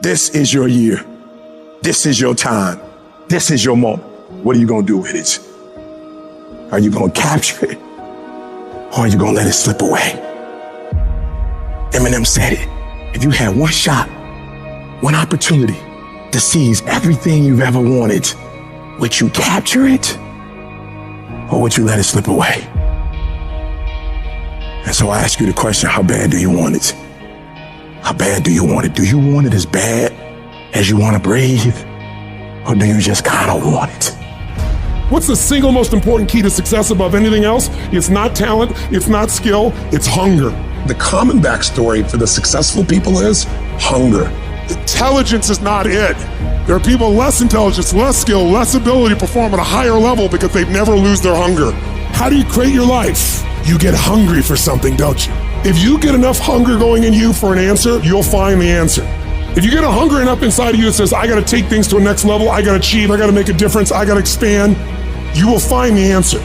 This is your year. This is your time. This is your moment. What are you going to do with it? Are you going to capture it? Or are you going to let it slip away? Eminem said it. If you had one shot, one opportunity to seize everything you've ever wanted, would you capture it? Or would you let it slip away? And so I ask you the question, how bad do you want it? How bad do you want it? Do you want it as bad as you want to breathe? Or do you just kind of want it? What's the single most important key to success above anything else? It's not talent, it's not skill, it's hunger. The common backstory for the successful people is hunger. Intelligence is not it. There are people less intelligence, less skill, less ability to perform at a higher level because they never lose their hunger. How do you create your life? You get hungry for something, don't you? If you get enough hunger going in you for an answer, you'll find the answer. If you get a hunger enough inside of you that says, I gotta take things to a next level, I gotta achieve, I gotta make a difference, I gotta expand, you will find the answer.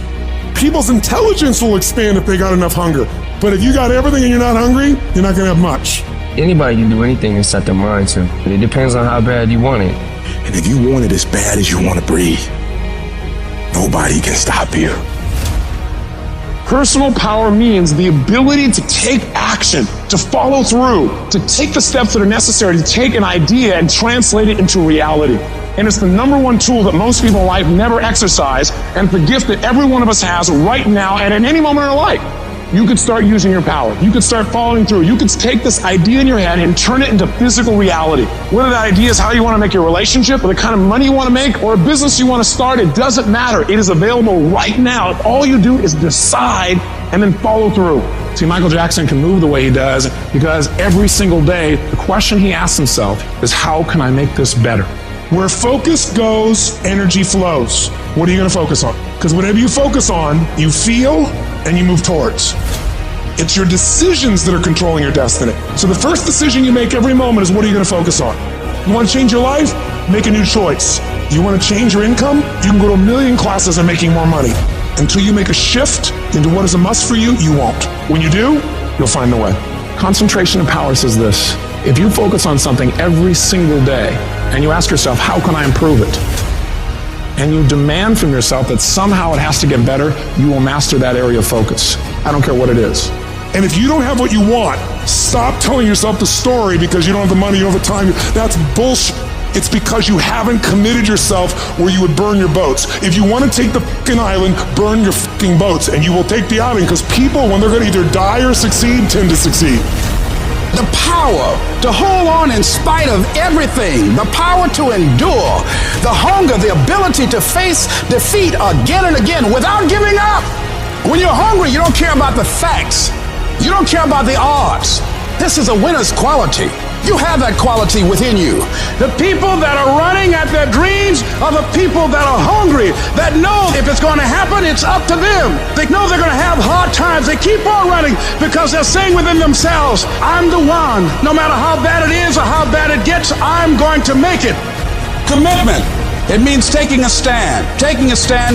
People's intelligence will expand if they got enough hunger. But if you got everything and you're not hungry, you're not gonna have much. Anybody can do anything and set their mind to. But it depends on how bad you want it. And if you want it as bad as you want to breathe, nobody can stop you. Personal power means the ability to take action, to follow through, to take the steps that are necessary to take an idea and translate it into reality. And it's the number one tool that most people in life never exercise, and it's the gift that every one of us has right now and at any moment in our life. You could start using your power. You could start following through. You could take this idea in your head and turn it into physical reality. Whether that idea is how you want to make your relationship, or the kind of money you want to make, or a business you want to start, it doesn't matter. It is available right now. If all you do is decide and then follow through. See, Michael Jackson can move the way he does because every single day, the question he asks himself is, how can I make this better? Where focus goes, energy flows. What are you going to focus on? Because whatever you focus on, you feel and you move towards. It's your decisions that are controlling your destiny. So the first decision you make every moment is, what are you going to focus on? You want to change your life? Make a new choice. You want to change your income? You can go to 1 million classes on making more money. Until you make a shift into what is a must for you, you won't. When you do, you'll find the way. Concentration of power says this: if you focus on something every single day and you ask yourself, how can I improve it? And you demand from yourself that somehow it has to get better, you will master that area of focus. I don't care what it is. And if you don't have what you want, stop telling yourself the story because you don't have the money, you don't have the time. That's bullshit. It's because you haven't committed yourself where you would burn your boats. If you want to take the fucking island, burn your fucking boats, and you will take the island, because people, when they're going to either die or succeed, tend to succeed. The power to hold on in spite of everything, the power to endure, the hunger, the ability to face defeat again and again without giving up. When you're hungry, you don't care about the facts. You don't care about the odds. This is a winner's quality. You have that quality within you. The people that are running at their dreams are the people that are hungry, that know if it's going to happen, it's up to them. They know they're going to have hard times. They keep on running because they're saying within themselves, I'm the one. No matter how bad it is or how bad it gets, I'm going to make it. Commitment. It means taking a stand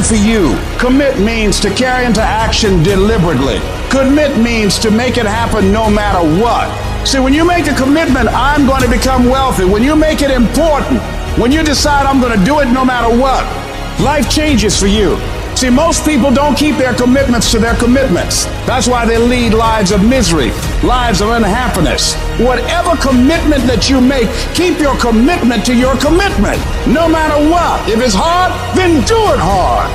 for you. Commit means to carry into action deliberately. Commit means to make it happen no matter what. See, when you make a commitment, I'm going to become wealthy. When you make it important, when you decide I'm going to do it no matter what, life changes for you. See, most people don't keep their commitments to their commitments. That's why they lead lives of misery, lives of unhappiness. Whatever commitment that you make, keep your commitment to your commitment, no matter what. If it's hard, then do it hard.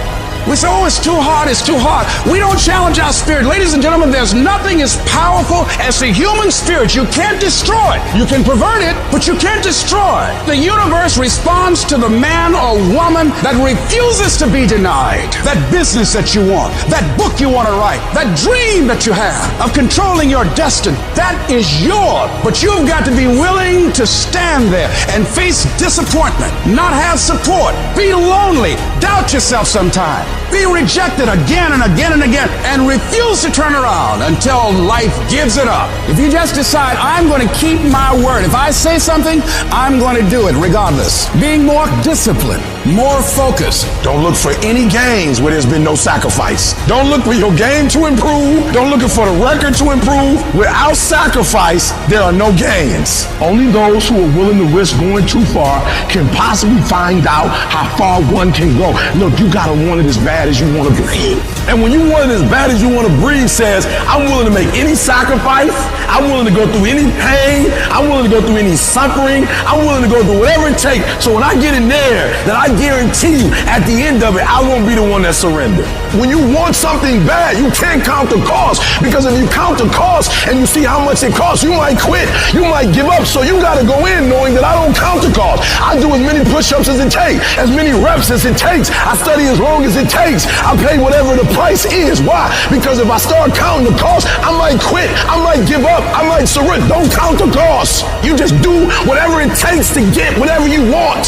We say, oh, it's too hard, it's too hard. We don't challenge our spirit. Ladies and gentlemen, there's nothing as powerful as the human spirit. You can't destroy it. You can pervert it, but you can't destroy it. The universe responds to the man or woman that refuses to be denied. That business that you want, that book you want to write, that dream that you have of controlling your destiny, that is yours. But you've got to be willing to stand there and face disappointment, not have support, be lonely, doubt yourself sometimes. Be rejected again and again and again, and refuse to turn around until life gives it up. If you just decide, I'm going to keep my word. If I say something, I'm going to do it regardless. Being more disciplined, more focused. Don't look for any gains where there's been no sacrifice. Don't look for your game to improve. Don't look for the record to improve. Without sacrifice, there are no gains. Only those who are willing to risk going too far can possibly find out how far one can go. Look, you gotta want it as bad as you want to breathe. And when you want it as bad as you want to breathe says, I'm willing to make any sacrifice. I'm willing to go through any pain. I'm willing to go through any suffering. I'm willing to go through whatever it takes. So when I get in there, that I guarantee you at the end of it, I won't be the one that surrendered. When you want something bad, you can't count the cost, because if you count the cost and you see how much it costs, you might quit. You might give up. So you got to go in knowing that I don't count the cost. I do as many push-ups as it takes, as many reps as it takes. I study as long as it takes. I pay whatever the price is. Why? Because if I start counting the cost, I might quit. I might give up. I might surrender. Don't count the cost. You just do whatever it takes to get whatever you want.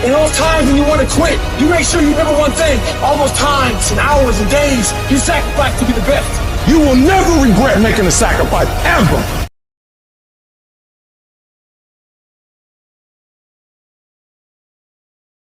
In those times when you want to quit, you make sure you remember one thing. All those times and hours and days you sacrificed to be the best. You will never regret making a sacrifice, ever.